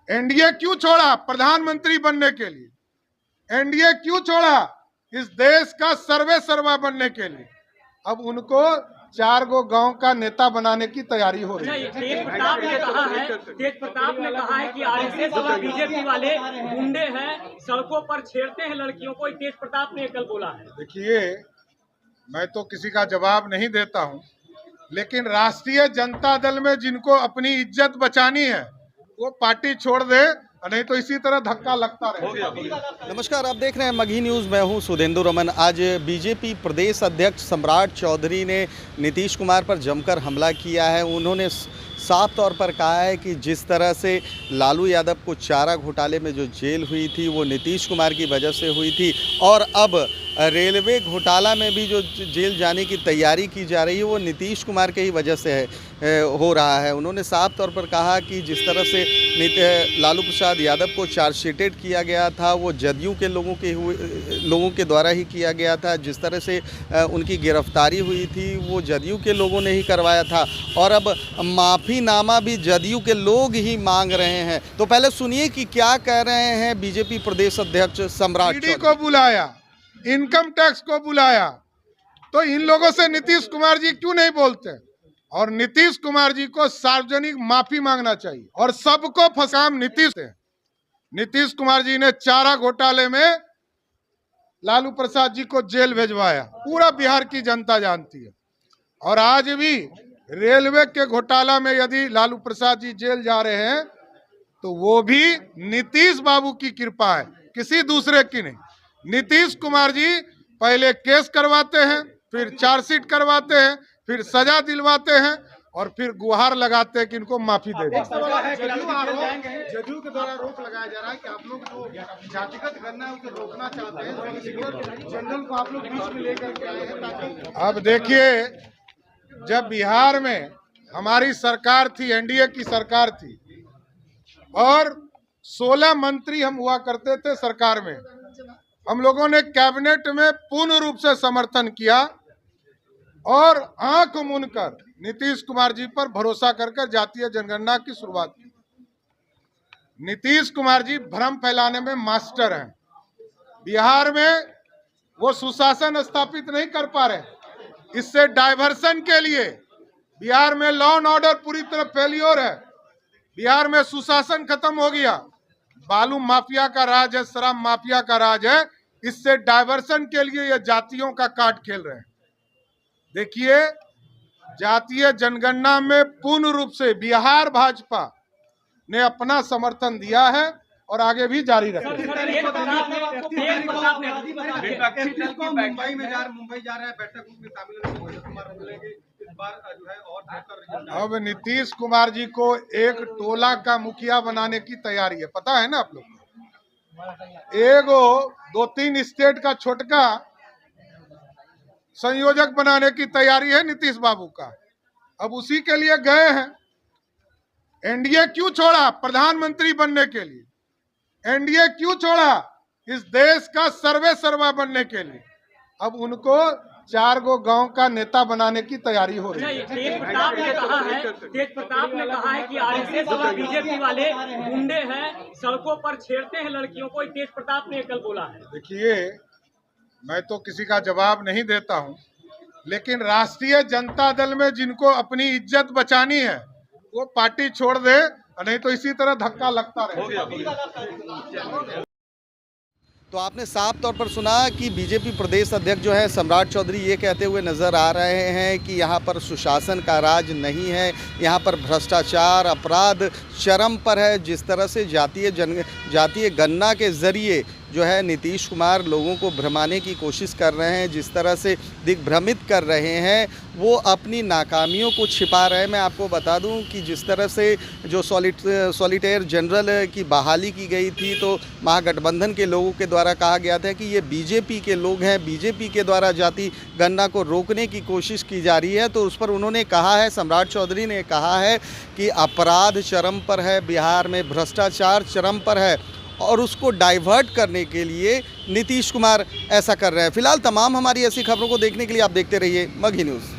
NDA क्यों छोड़ा प्रधानमंत्री बनने के लिए? एनडीए क्यों छोड़ा इस देश का सर्वे सर्वा बनने के लिए? अब उनको 4 गो गांव का नेता बनाने की तैयारी हो रही है। तेज प्रताप ने कहा है कि आरएसएस और बीजेपी वाले गुंडे हैं, सड़कों पर छेड़ते हैं लड़कियों को। तेज प्रताप ने कल बोला है। देखिए, मैं तो किसी का जवाब नहीं देता हूं, लेकिन राष्ट्रीय जनता दल में जिनको अपनी इज्जत बचानी है वो पार्टी छोड़ दे, नहीं तो इसी तरह धक्का लगता रहेगा। नमस्कार, आप देख रहे हैं मगही न्यूज़। मैं हूं सुधेंदु रमन। आज बीजेपी प्रदेश अध्यक्ष सम्राट चौधरी ने नीतीश कुमार पर जमकर हमला किया है। उन्होंने साफ तौर पर कहा है कि जिस तरह से लालू यादव को चारा घोटाले में जो जेल हुई थी वो नीतीश कुमार की वजह से हुई थी, और अब रेलवे घोटाला में भी जो जेल जाने की तैयारी की जा रही है वो नीतीश कुमार के ही वजह से हो रहा है। उन्होंने साफ तौर पर कहा कि जिस तरह से लालू प्रसाद यादव को चार्जशीटेड किया गया था वो जदयू के लोगों के द्वारा ही किया गया था। जिस तरह से उनकी गिरफ्तारी हुई थी वो जदयू के लोगों ने ही करवाया था, और अब माफ़ीनामा भी जदयू के लोग ही मांग रहे हैं। तो पहले सुनिए कि क्या कह रहे हैं बीजेपी प्रदेश अध्यक्ष सम्राट चौधरी। को बुलाया, इनकम टैक्स को बुलाया, तो इन लोगों से नीतीश कुमार जी क्यों नहीं बोलते? और नीतीश कुमार जी को सार्वजनिक माफी मांगना चाहिए, और सबको फंसाम नीतीश कुमार जी ने चारा घोटाले में लालू प्रसाद जी को जेल भेजवाया, पूरा बिहार की जनता जानती है। और आज भी रेलवे के घोटाला में यदि लालू प्रसाद जी जेल जा रहे हैं तो वो भी नीतीश बाबू की कृपा है, किसी दूसरे की नहीं। नीतीश कुमार जी पहले केस करवाते हैं, फिर चार्जशीट करवाते हैं, फिर सजा दिलवाते हैं, और फिर गुहार लगाते हैं कि इनको माफी दे दें। जदयू के द्वारा रोक लगाया जा रहा है कि आप लोग जो जातिगत गणना है उसे रोकना चाहते हैं, जनरल को आप लोग बीच में लेकर के आए हैं ताकि। अब देखिए, जब बिहार में हमारी सरकार थी, एनडीए की सरकार थी, और 16 मंत्री हम हुआ करते थे सरकार में, हम लोगों ने कैबिनेट में पूर्ण रूप से समर्थन किया और आंख मूंदकर नीतीश कुमार जी पर भरोसा कर जातीय जनगणना की शुरुआत की। नीतीश कुमार जी भ्रम फैलाने में मास्टर हैं। बिहार में वो सुशासन स्थापित नहीं कर पा रहे। इससे डाइवर्सन के लिए बिहार में लॉ एंड ऑर्डर पूरी तरह फेलियर है। बिहार में सुशासन खत्म हो गया, बालू माफिया का राज है, शराब माफिया का राज है। इससे डाइवर्सन के लिए ये जातियों का कार्ड खेल रहे हैं। देखिए, जातीय जनगणना में पूर्ण रूप से बिहार भाजपा ने अपना समर्थन दिया है और आगे भी जारी रखेगा। मुंबई जा रहा है, बैठक में शामिल अब नीतीश कुमार जी को एक टोला का मुखिया बनाने की तैयारी है, पता है ना आप लोग। एगो 2-3 स्टेट का छोटका संयोजक बनाने की तैयारी है नीतीश बाबू का। अब उसी के लिए गए हैं। एनडीए क्यों छोड़ा प्रधानमंत्री बनने के लिए? एनडीए क्यों छोड़ा इस देश का सर्वे सर्वा बनने के लिए? अब उनको 4 गो गांव का नेता बनाने की तैयारी हो रही है। तेज प्रताप ने कहा है कि आरएसएस और बीजेपी वाले गुंडे हैं, सड़कों पर छेड़ते हैं लड़कियों को। तेज प्रताप ने कल बोला है। देखिए, मैं तो किसी का जवाब नहीं देता हूं, लेकिन राष्ट्रीय जनता दल में जिनको अपनी इज्जत बचानी है वो पार्टी छोड़ दे, नहीं तो इसी तरह धक्का लगता रहेगा। तो आपने साफ तौर पर सुना कि बीजेपी प्रदेश अध्यक्ष जो है सम्राट चौधरी ये कहते हुए नज़र आ रहे हैं कि यहाँ पर सुशासन का राज नहीं है, यहाँ पर भ्रष्टाचार अपराध चरम पर है। जिस तरह से जातीय गणना के ज़रिए जो है नीतीश कुमार लोगों को भ्रमाने की कोशिश कर रहे हैं, जिस तरह से दिग्भ्रमित कर रहे हैं, वो अपनी नाकामियों को छिपा रहे हैं। मैं आपको बता दूं कि जिस तरह से जो सॉलिटेयर जनरल की बहाली की गई थी तो महागठबंधन के लोगों के द्वारा कहा गया था कि ये बीजेपी के लोग हैं, बीजेपी के द्वारा जाति गणना को रोकने की कोशिश की जा रही है। तो उस पर उन्होंने कहा है, सम्राट चौधरी ने कहा है कि अपराध चरम पर है, बिहार में भ्रष्टाचार चरम पर है, और उसको डाइवर्ट करने के लिए नीतीश कुमार ऐसा कर रहे हैं। फिलहाल तमाम हमारी ऐसी खबरों को देखने के लिए आप देखते रहिए मगही न्यूज़।